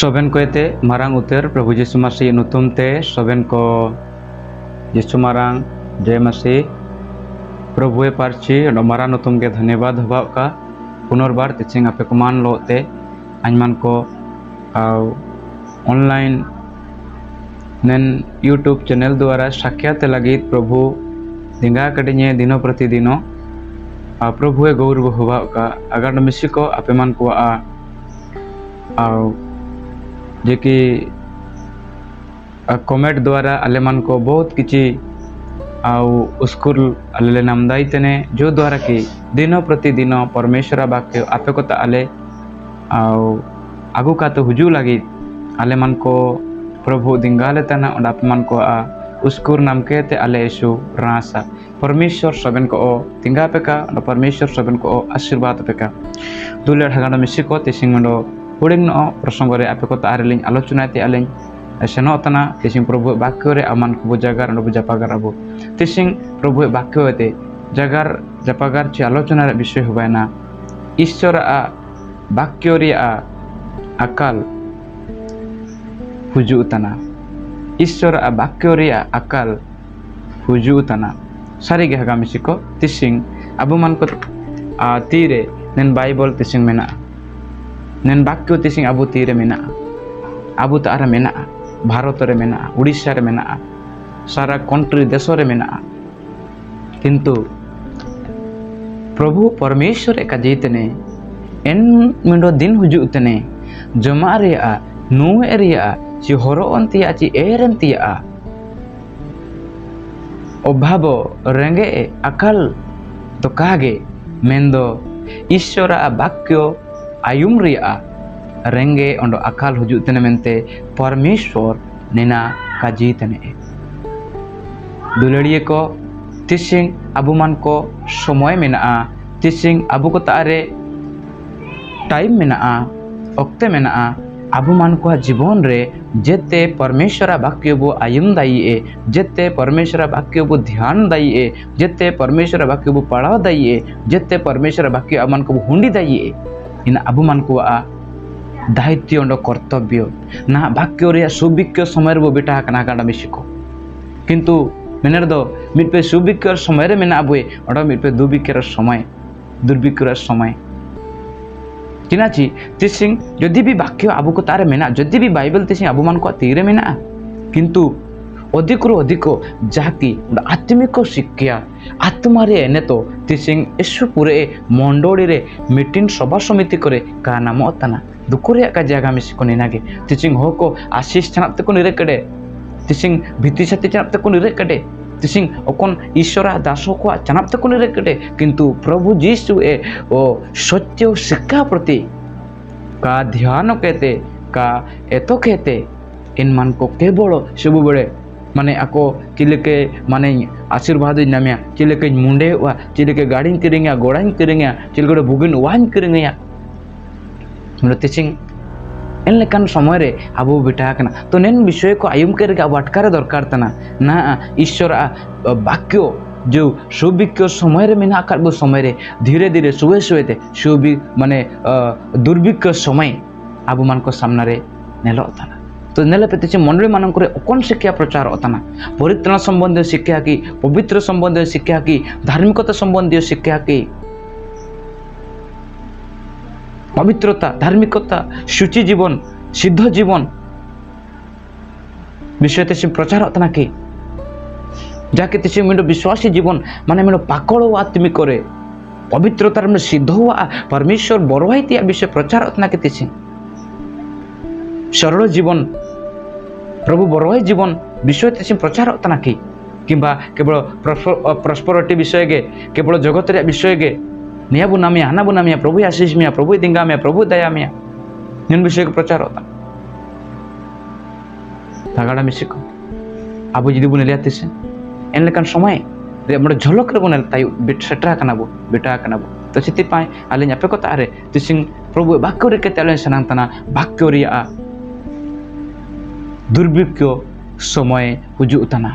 सोबेन को एते मारांग उतर प्रभु यीशु मसीह नुतुम ते सोबेन को यीशु मारांग जय मसीह प्रभु पार्ची मारा नुतुम के धन्यवाद हवा का पुनर्बार तिचिंग आपे को मान लोते आजमान को ऑनलाइन नेन यूट्यूब चैनल द्वारा साक्षात लगी प्रभु दिंगा कटिने दिनो प्रतिदिनो प्रभु गौरव हवा का अगर मिसी को आपे मान को जे कि कमेंट द्वारा आले मान को बहुत किसी स्कूल आले नामदाई तेने जो द्वारा कि दिनो प्रतिदिन परमेश्वर वाक्य आपे को आले आगु का तो हुजू लगी आले मान को प्रभु दिंगाले तना और आप मान को स्कूल नाम के ते आले यीशु रासा परमेश्वर सबन को दिंगा पे का और परमेश्वर सबन को आशीर्वाद पे का दुले ढगाना मिसी को तिसिंगो हुडिंग प्रसंग रे आपे को तारलिंग आलोचना ते आलिंग सेनो तना तिसिंग प्रभु वाक्य रे अमान को जगार और जपागार अबो तिसिंग प्रभु वाक्य ते जगार जपागार चे आलोचना रे विषय होबायना ईश्वर वाक्य रे अकाल हुजू तना ईश्वर वाक्य रे अकाल हुजू तना सारी गे हगा मिसी को तिसिंग अबो मान को तीरे नेन बाइबल तिसिंग मेना नेन वाक्य तिसिंग अबो तीरे मेना अबो तारा मेना भारत रे मेना उड़ीसा रे मेना सारा कंट्री देश रे मेना किंतु प्रभु परमेश्वर का जीतने एन मिंडो दिन हुजू तने जमा रे नु एरिया ची हरो अंतिया ची एरंतिया अभाव रेंगे अकाल तो कागे मेंदो ईश्वर वाक्य आयुम रिया रेंगे अंडो अकाल हुजू तने मेंते परमेश्वर नेना का जीतने दुलड़िए को तिसिंग अबु मान को समय मेना तिसिंग अबु को तारे टाइम मेना ओक्ते मेना अबु मान को जीवन रे जेते परमेश्वर वाक्य बो आयुम दाइए जेते परमेश्वर वाक्य बो ध्यान दाइए जेते परमेश्वर वाक्य बो पढ़ाव दाइए जेते परमेश्वर वाक्य अमान को हुंडी दाइए इन अबु मान को दायित्व अंडो कर्तव्य ना वाक्य रे सुभिक्य समय बो बेटा कना काडा मिसिको किंतु मेनर दो मिटपे सुभिक्य समय रे मेना अबुए अंडो मिटपे दुभिक्यर समय दुर्भिक्यर समय किनाची तिसिंग जदि भी वाक्य आबु को तारे मेना जदि भी बाइबल तिसिंग आबु मान को तीरे मेना किंतु अधिक रु अधिक जाकी आत्मिक शिक्षा आत्मा रे एने तो तिसिंग यीशु पूरे मंडोड़ी रे मीटिंग सभा समिति करे का नाम अतना दुकुरे का जगह मिसी को नेनागे तिसिंग हो को आशीष चनाते को निरे कड़े तिसिंग भीति सती चनाते को निरे कड़े तिसिंग ओकन ईश्वर दासो को चनाते को निरे कड़े किंतु प्रभु जीसु ए ओ सत्य शिक्षा प्रति का ध्यान कहते का एतो कहते इन मन को केवल सब बड़े माने आको चिलेके माने आशीर्वाद नामिया चिलेके मुंडे वा चिलेके गाड़ी किरिंगा गोड़ा किरिंगा चिलगड़े बुगिन वाइन किरिंगा मतलब तिसिंग इन लेकान समय रे आबो बेटा कना तो नेन विषय को आयुम करके अब अटकारे दरकार तना ना ईश्वर वाक्य जो सुभिक्य समय रे मेना आकार बो समय रे धीरे धीरे सुवे सुवेते सुभि माने दुर्भिक्य समय आबो मान को सामना रे नेलो तना तो नेले पेते मंडली मान कौन शिक्षा प्रचार होता परित्राण संबंधी शिक्षा की पवित्र संबंधी शिक्षा की धार्मिकता संबंधी शिक्षा की पवित्रता धार्मिकता शुचि जीवन सिद्ध जीवन विषय ते प्रचार होता कि जाके ते मिंडो विश्वासी जीवन माने मिंडो पाकड़ आत्मिक रे पवित्रता में सिद्ध हुआ परमेश्वर बरवाई विषय प्रचार होता कि सरल जीवन प्रभु बरवाई जीवन विषय ते प्रचार होता कि किंबा केवल प्रस्परिटी विषय गे केवल जगत रे विषय गे निया बुनामिया हाना बुनामिया प्रभु आशीष मिया प्रभु दिंगा मिया प्रभु दया मिया निन विषय प्रचार होता तागाड़ा मिसिको आबो जदि बुन लिया तिसे एन लेकान समय रे हमर झलक रे बुन ताई सेटरा कनाबो बेटा कनाबो तो सिति पाए आले न्यापे को तारे तिसिंग प्रभु वाक्य रे केतले सनातना वाक्य रे दुर्भिक्ष समय हुजू तना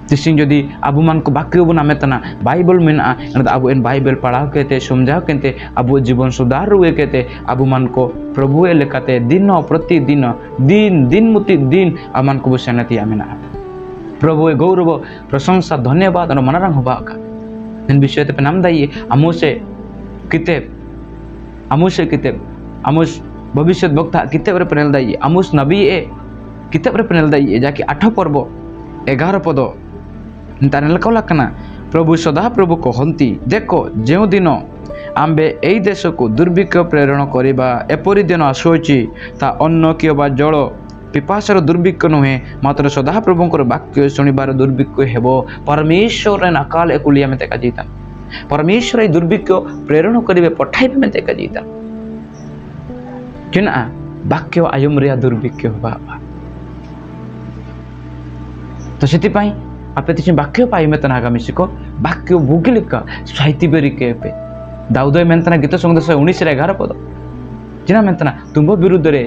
तिसिंग जदि आबो मान को बाक्य बो नामेतना बाइबल मेना एना आबो एन बाइबल पढ़ाव केते समझाव केते आबो जीवन सुधार रुए केते आबो मान को प्रभु ए लेकाते दिन प्रतिदिन दिन दिन मुति दिन आमान को सेनातिया मेना प्रभु ए गौरव प्रशंसा धन्यवाद और मनरंग होबा का इन विषय ते नाम दाई आमोसे किताब आमोस भविष्य वक्ता किताब रे पेनल दाई आमोस नबी ए किताब रे पेनल दाई जाके 8 पर्व 11 पद तानेल कलाकना प्रभु सदा प्रभु कहती देखो जो दिन आम्बे एई देश को दुर्भिक्ष प्रेरण करिबा एपरि दिन आसुची ता अन्न किबा जल पिपासार दुर्भिक्ष नुहे मात्र सदा प्रभुंकर वाक्य शुणिबार दुर्भिक्ष हेबो परमेश्वर नाकाल एकुलिया में तेका जीता परमेश्वर ए दुर्भिक्ष प्रेरण करिबे पठाइबे में तेका जीता चिना वाक्य आयुम रे दुर्भिक्ष होबा तो सेति पई आपे तिछि वाक्य पाइ मेतना आगामी सिको वाक्य भूगिलिका साहित्य बेरी के पे दाऊद मेंतना गीत संदेश 19 रे 11 पद जिना मेंतना तुम विरुद्ध रे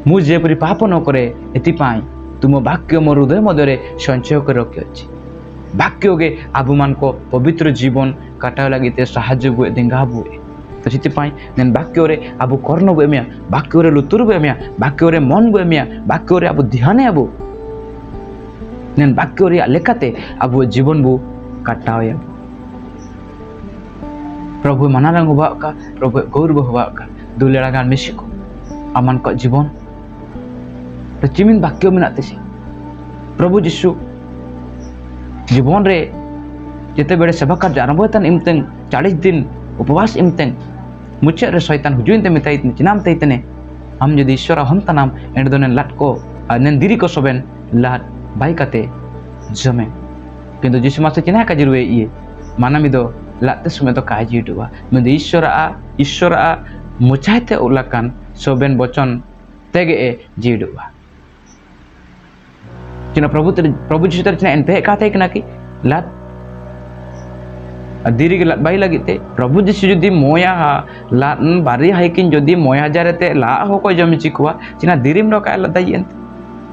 मु जेपरि पाप न करे एति पाई तुम वाक्य मोर हृदय मध्यरे संचय कर रखि अछि वाक्य के आबु मान को पवित्र जीवन काटा लागिते साहाय्य बुए देंगा बुए तो सेति पाई नेन वाक्य रे आबु कर्ण बुएमिया वाक्य रे लुतुर बुएमिया वाक्य रे मन बुएमिया वाक्य रे आबु ध्यान आबु नेन वाक्य रे लेखाते आबु जीवन बु काटाया प्रभु मनारंग होबा का प्रभु गौरव होबा का दुलेड़ा गान मिसिको अमन को जीवन चिमिन वाक्य मेनाते से प्रभु यीशु जीवन रे जेते बेड़े सेवा कार्य आरंभ होतन इमतें 40 दिन उपवास इमतें मुचे रे शैतान हुजुइन ते मिताई चिनाम तैतने हम यदि ईश्वर हम तनाम एंडोने लाट को नेन दिरी को सबेन लाट बाई काते जमे किंतु यीशु मासे चिना का जिरुए ये मानमिदो लाते समय तो काजी दुवा में ईश्वर आ मुचाइते उलाकान सोबेन बचन तेगे जीडुवा चिना प्रभु यीशु तर चिना एनपे काते कना कि लात दीरी के लात बाई लगिते प्रभु यीशु जदि मोया लात बारी हाइकिन जदि मोया जारेते ला हो को जमी चिकुवा चिना दीरिम रो कायला दाइयन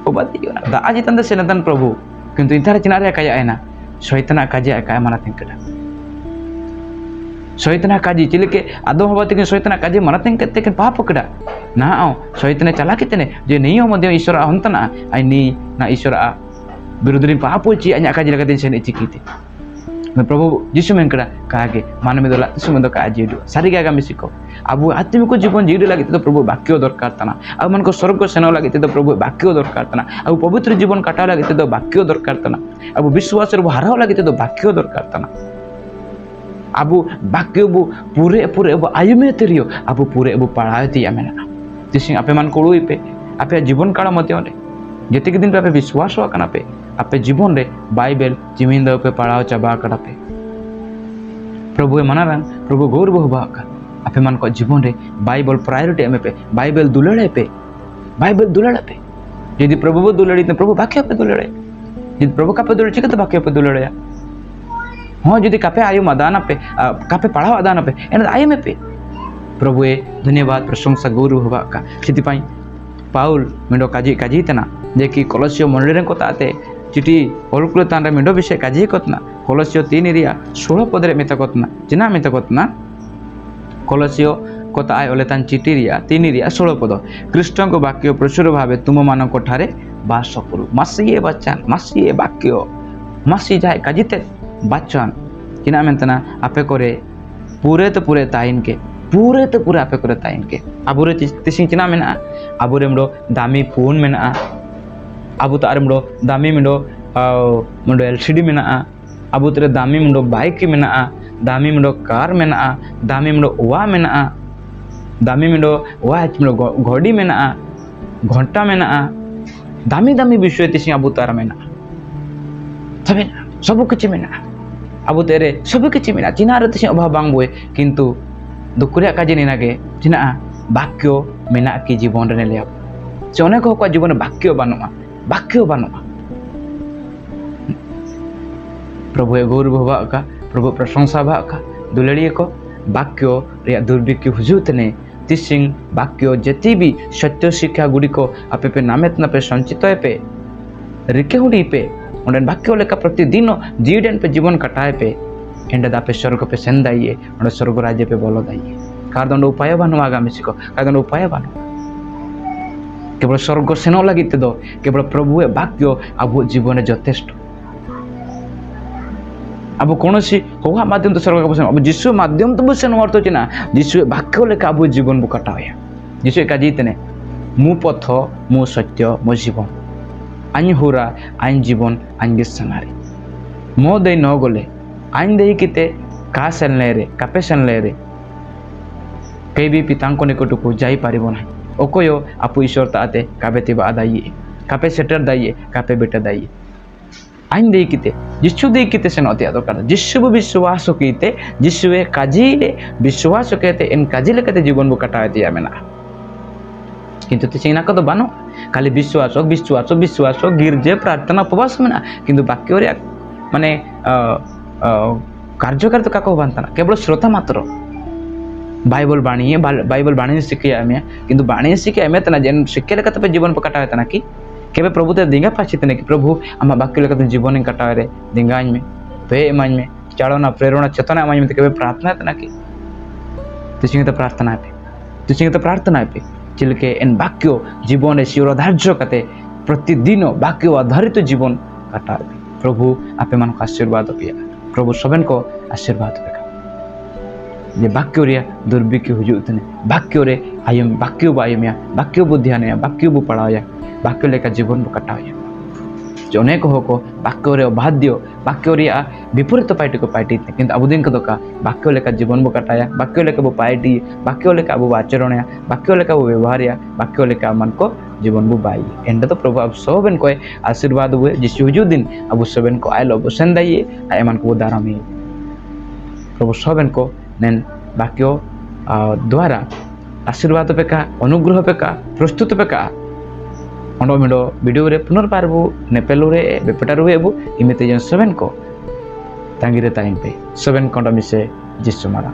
ओबादी दा आजि तंद सेनतन प्रभु किंतु इंथार चिना रे काया आयना शैताना काजे काय माना थिंकला शैताना काजी चिलके आदो हबाते कि शैताना काजी माना थिंकते कि पाप कड़ा ना आओ शैताने चला कितने जे नहीं मध्य ईश्वर हंतना आई नी ना ईश्वर विरुद्धरी पाप होची अन्य काजी लगते सेने चिकीते प्रभु यीशु मेंकड़ा कागे मानव में दोला सुमंद काजी दो सारी गागा मिसिको अब आत्मिक जीवन जीड लागिते तो प्रभु वाक्य दरकार तना अब मन को स्वर्ग सेना लागिते तो प्रभु वाक्य दरकार तना अब पवित्र जीवन काटा लागिते तो वाक्य दरकार तना अब विश्वास रे हाराव लागिते तो वाक्य दरकार तना अब वाक्य बु पूरे पूरे अब आयुमे तेरियो अब पूरे अब पढ़ायती आमेना तिसिं आपे मान कोळुई पे आपे जीवन काल मध्य रे जति के दिन पे विश्वास हो कना पे आपे जीवन रे बाइबल जिमिन द पे पढ़ाओ चबा कड़ा पे प्रभु मनारंग प्रभु गौरव होबा का आपे मान को जीवन रे बाइबल प्रायोरिटी एमे पे बाइबल दुलड़े पे यदि प्रभु दुलड़ी तो प्रभु वाक्य पे दुलड़े यदि प्रभु का पे दुलड़ी चिकत वाक्य पे दुलड़े हाँ यदि कापे आयु मदान पे कापे पढ़ाओ आदान पे एन आय में पे प्रभु ए धन्यवाद प्रशंसा गौरव होबा का सिति पाई पाउल मिंडो काजी तना जे कि कलसियो मंडली रे कोताते चिठी ओलकुल तांरे मिंडो विषय काजी कोतना कलसियो 3 रिया 16 पद रे मेता कोतना जिना मेता कोतना कलसियो कोता आय ओलेतान चिठी रिया 3 रिया 16 पद कृष्ण को वाक्य प्रचुर भावे तुम मान कोठारे वास करू मासिए बच्चन मासिए वाक्य मासी जाय काजीते बच्चन चिना मेंतना आपे करे पूरे तो पूरे ताइन के आपे करे ताइन के अबुरे तिसिं चिना मेना अबुरे मडो दामी फोन मेना अबु तार मडो दामी मडो एलसीडी मेना अबु तरे दामी मडो बाइक मेना दामी मडो कार मेना दामी मडो ओवा मेना दामी मडो वाच मडो घड़ी मेना घंटा मेना दामी दामी विषय तिसिं अबु तार मेना तबे सब किछि मेना अबु तेरे सब किछि मेना चिना रे तिसिं अभाव बांग बोए किंतु दुकुरिया काजे निनागे चिना वाक्य मेना की जीवन रे नेलिया से अनेक को जीवन वाक्य बानुआ प्रभु गौरव होबा का प्रभु प्रशंसा बा का दुलड़िए को वाक्य रे दुर्भिक्ष हुजुतने तिसिं वाक्य जति भी सत्य शिक्षा गुडी को आपे पे नामेत न पे संचित पे रिके हुडी पे उन्हें वाक्य लेका प्रतिदिन जीवन पे जीवन कटाए पे एंड दापे स्वर्ग पे सेन दाइए उन्हें स्वर्ग राज्य पे बोलो दाइए कारण उपाय बानु आगामी को कारण उपाय बानु केवल स्वर्ग सेन लगी दो केवल प्रभु वाक्य अब जीवन यथेष्ट अब कौन सी हुआ माध्यम तो स्वर्ग का अब जिसु माध्यम तो बुझे अर्थ होची ना जिसु वाक्य लेका अब जीवन को कटाया जिसु का जीतने मु पथ मु सत्य मो जीवन आइन हुरा आइन जीवन आइन गिस्सनारी मो दे न गले आइन दे किते का सेनले रे कापे सेनले रे कई भी पिता को निकट को जाई पारिबो ना ओकोयो आपु ईश्वर ताते काबे तिबा आदाइए कापे सेटर दाइए कापे बेटा दाइए आइन दे किते जिसु दे किते सेन अति दरकार जिसु विश्वास कीते जिसुए काजीले विश्वास केते इन काजीले केते जीवन बु कटायते आमेना किंतु तिसिना को तो बानो खाली विश्वास विश्वास विश्वास गिरजे प्रार्थना उपवास में ना किंतु वाक्य रे माने कार्यकारी तो काको बांतना केवल श्रोता मात्र बाइबल बाणी शिखे आमे किंतु बाणी शिखे आमे तना जेन शिखे लेका तबे जीवन पर कटावे तना कि केबे प्रभु ते दिंगा पाचित ने कि प्रभु आमा वाक्य लेका जीवन कटावे रे दिंगाñ में पे एमाñ में चालना प्रेरणा चेतना एमाñ में केबे प्रार्थना तना कि तिसिंग तो प्रार्थना पे चिलके इन वाक्य जीवन शिवर धार्य कते प्रतिदिन वाक्य आधारित जीवन कटावे प्रभु आपे मन को आशीर्वाद पिया प्रभु सबन को आशीर्वाद पेका ये वाक्य रे दुर्भिक्ष हुजुतने वाक्य रे आयम वाक्य बायमिया वाक्य बुद्धियाने वाक्य बु पढ़ाया वाक्य लेका जीवन बु कटाया जो अनेक होको वाक्य रे अबाध्य वाक्य रे विपरीत पार्टी को पार्टी किंतु अब दिन का वाक्य लेका जीवन बु कटाया वाक्य लेका बु पार्टी वाक्य लेका बु आचरणया वाक्य लेका बु व्यवहारया वाक्य लेका मन को जीवन बु बाई एंड तो प्रभु अब सबन को आशीर्वाद हुए जिस हुजुदिन अब सबन को आयल बसन दाइए एमन को दारामी प्रभु सबन को नेन वाक्य द्वारा आशीर्वाद पेका अनुग्रह पेका प्रस्तुत पेका अंडो मिडो वीडियो रे पुनर्बारबु नेपेलु रे बेपटारु एबु इमिते जन सबन को तांगिरे ताइन पे सबन कंडा मिसे जिसु मारा।